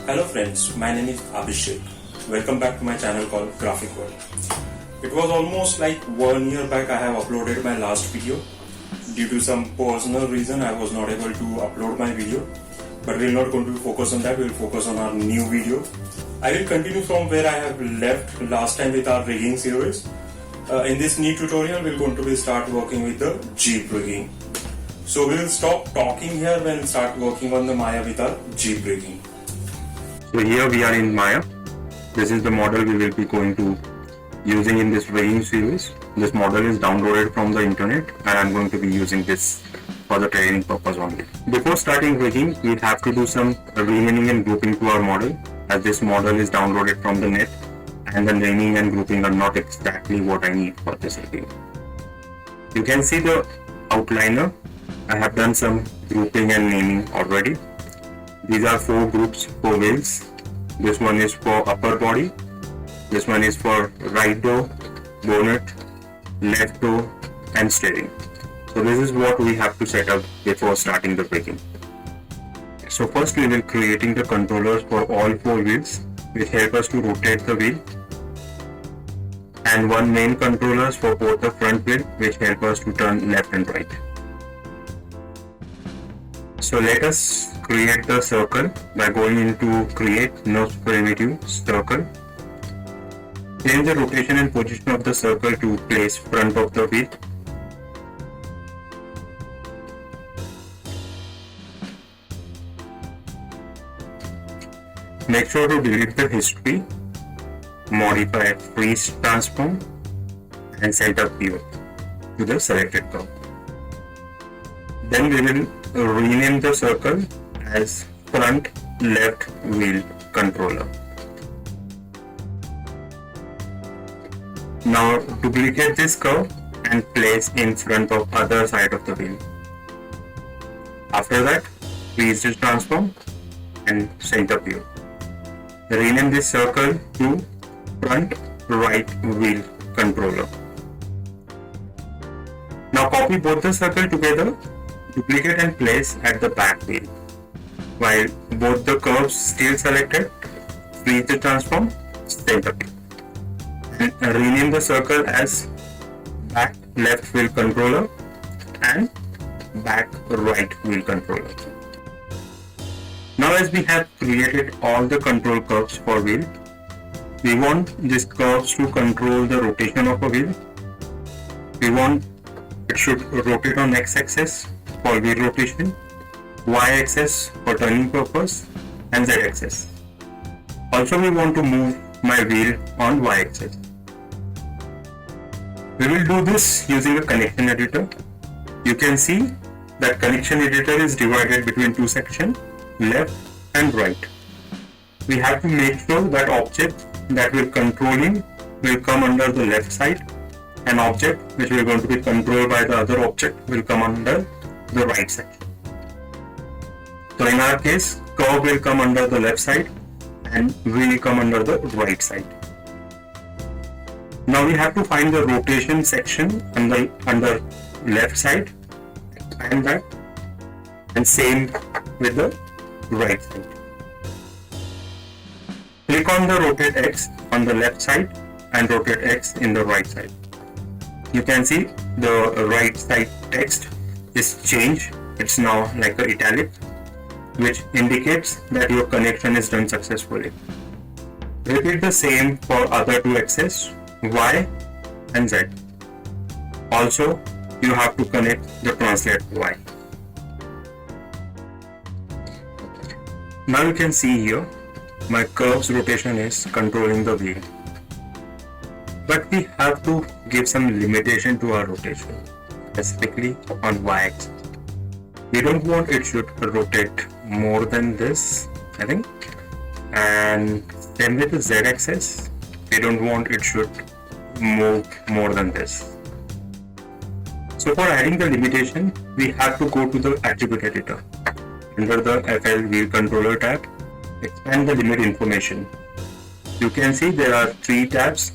Hello friends, my name is Abhishek. Welcome back to my channel called Graphic World. It was almost like 1 year back I have uploaded my last video. Due to some personal reason I was not able to upload my video. But we're not going to focus on that, we'll focus on our new video. I will continue from where I have left last time with our rigging series. In this new tutorial we're going to start working with the Jeep rigging. So we will stop talking here and start working on the Maya with our Jeep rigging. So here we are in Maya. This is the model we will be going to using in this rigging series. This model is downloaded from the internet and I'm going to be using this for the training purpose only. Before starting rigging, we have to do some renaming and grouping to our model, as this model is downloaded from the net and the naming and grouping are not exactly what I need for this rigging. You can see the outliner. I have done some grouping and naming already. These are 4 groups for wheels. This one is for upper body. This one is for right door, bonnet, left door and steering. So this is what we have to set up before starting the rigging. So first we will creating the controllers for all 4 wheels, which help us to rotate the wheel, and one main controllers for both the front wheel, which help us to turn left and right. So let us create the circle by going into create node primitive circle. Change the rotation and position of the circle to place front of the wheel. Make sure to delete the history, modify freeze transform and set up pivot to the selected curve. Then we will rename the circle as front left wheel controller. Now duplicate this curve and place in front of other side of the wheel. After that, freeze this transform and center pivot. Rename this circle to front right wheel controller. Now copy both the circle together, duplicate and place at the back wheel. While both the curves still selected, freeze the transform, center pivot. And rename the circle as back left wheel controller and back right wheel controller. Now as we have created all the control curves for wheel, we want these curves to control the rotation of a wheel. We want it should rotate on x-axis for wheel rotation, y-axis for turning purpose and z-axis. Also we want to move my wheel on y-axis. We will do this using a connection editor. You can see that connection editor is divided between 2 sections, left and right. We have to make sure that object that we're controlling will come under the left side, and object which we're going to be controlled by the other object will come under the right side. So in our case, curve will come under the left side and wheel will come under the right side. Now we have to find the rotation section under left side, expand that, and same with the right side. Click on the rotate X on the left side and rotate X in the right side. You can see the right side text is changed. It's now like a italic, which indicates that your connection is done successfully. Repeat the same for other 2 axes, Y and Z. Also, you have to connect the translate Y. Now you can see here, my curve's rotation is controlling the wheel. But we have to give some limitation to our rotation, specifically on y-axis. We don't want it should rotate more than this, I think. And same with the z-axis, we don't want it should move more than this. So for adding the limitation, we have to go to the attribute editor. Under the FL wheel controller tab, expand the limit information. You can see there are 3 tabs: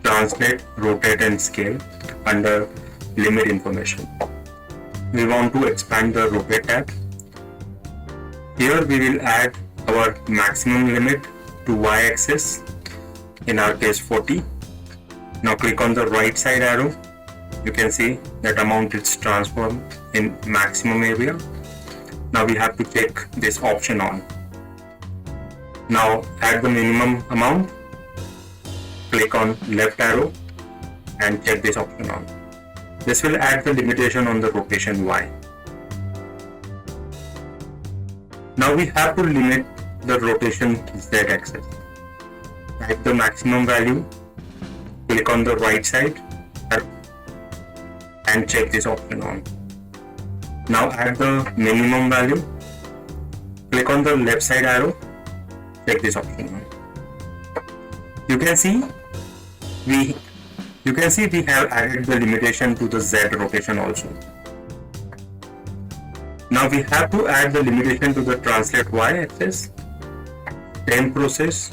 translate, rotate and scale under limit information. We want to expand the rotate tab. Here we will add our maximum limit to y-axis, in our case 40. Now click on the right side arrow. You can see that amount is transformed in maximum area. Now we have to check this option on. Now add the minimum amount. Click on left arrow and check this option on. This will add the limitation on the rotation Y. Now we have to limit the rotation Z axis. Type the maximum value, click on the right side and check this option on. Now add the minimum value, click on the left side arrow, check this option on. You can see we have added the limitation to the Z rotation also. Now we have to add the limitation to the translate Y axis. Same process,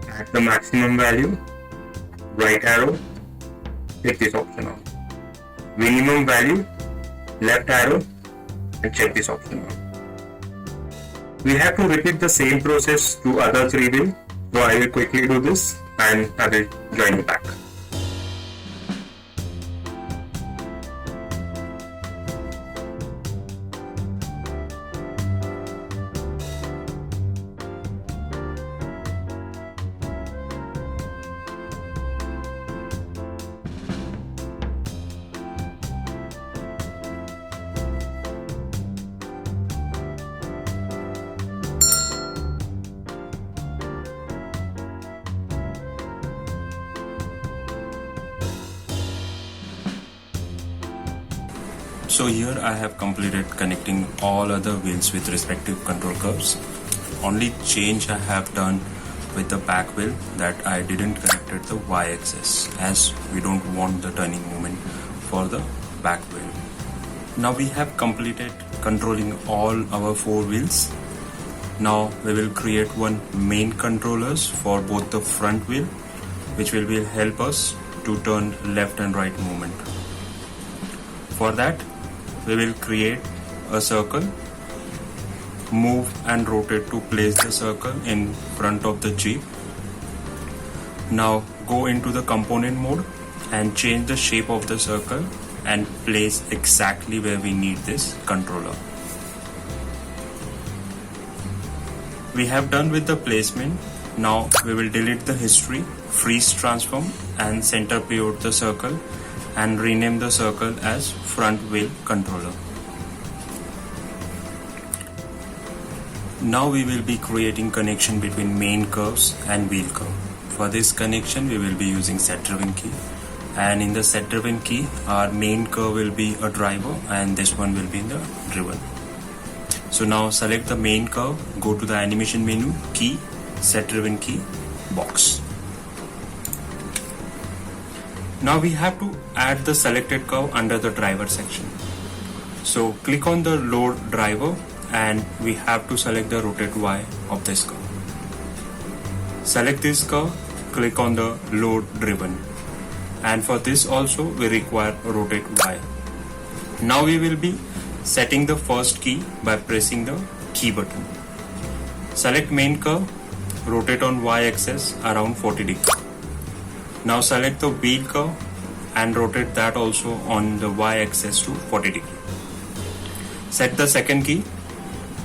add the maximum value, right arrow, check this option on. Minimum value, left arrow and check this option on. We have to repeat the same process to other 3 wheels. So I will quickly do this and I will join you back. So here I have completed connecting all other wheels with respective control curves. Only change I have done with the back wheel that I didn't connected the y-axis, as we don't want the turning movement for the back wheel. Now we have completed controlling all our 4 wheels. Now we will create one main controllers for both the front wheel, which will help us to turn left and right movement. For that, we will create a circle, move and rotate to place the circle in front of the Jeep. Now go into the component mode and change the shape of the circle and place exactly where we need this controller. We have done with the placement. Now we will delete the history, freeze transform and center pivot the circle and rename the circle as front wheel controller. Now we will be creating connection between main curves and wheel curve. For this connection we will be using set driven key, and in the set driven key our main curve will be a driver and this one will be in the driven. So now select the main curve, go to the animation menu, key, set driven key, box. Now we have to add the selected curve under the driver section. So click on the load driver and we have to select the rotate Y of this curve. Select this curve, click on the load driven, and for this also we require rotate Y. Now we will be setting the first key by pressing the key button. Select main curve, rotate on Y axis around 40 degrees. Now select the wheel curve and rotate that also on the Y axis to 40 degrees. Set the second key.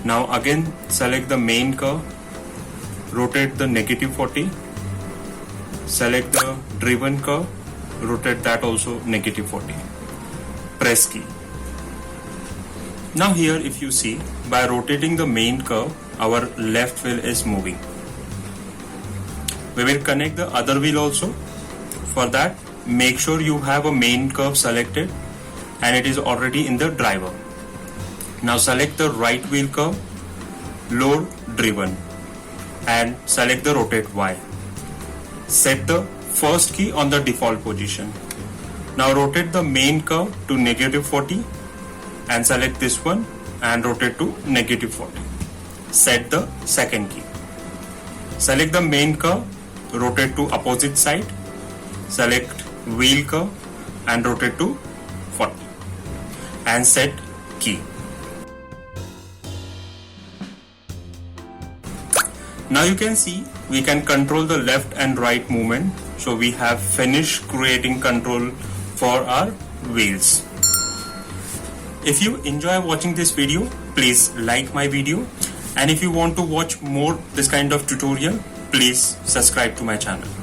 Now again select the main curve, rotate the -40. Select the driven curve, rotate that also -40. Press key. Now here if you see, by rotating the main curve, our left wheel is moving. We will connect the other wheel also. For that, make sure you have a main curve selected and it is already in the driver. Now select the right wheel curve, load driven, and select the rotate Y. Set the first key on the default position. Now rotate the main curve to -40 and select this one and rotate to -40. Set the second key. Select the main curve, rotate to opposite side, select wheel curve and rotate to 40 and set key. Now you can see we can control the left and right movement. So we have finished creating control for our wheels. If you enjoy watching this video, please like my video, and if you want to watch more this kind of tutorial, please subscribe to my channel.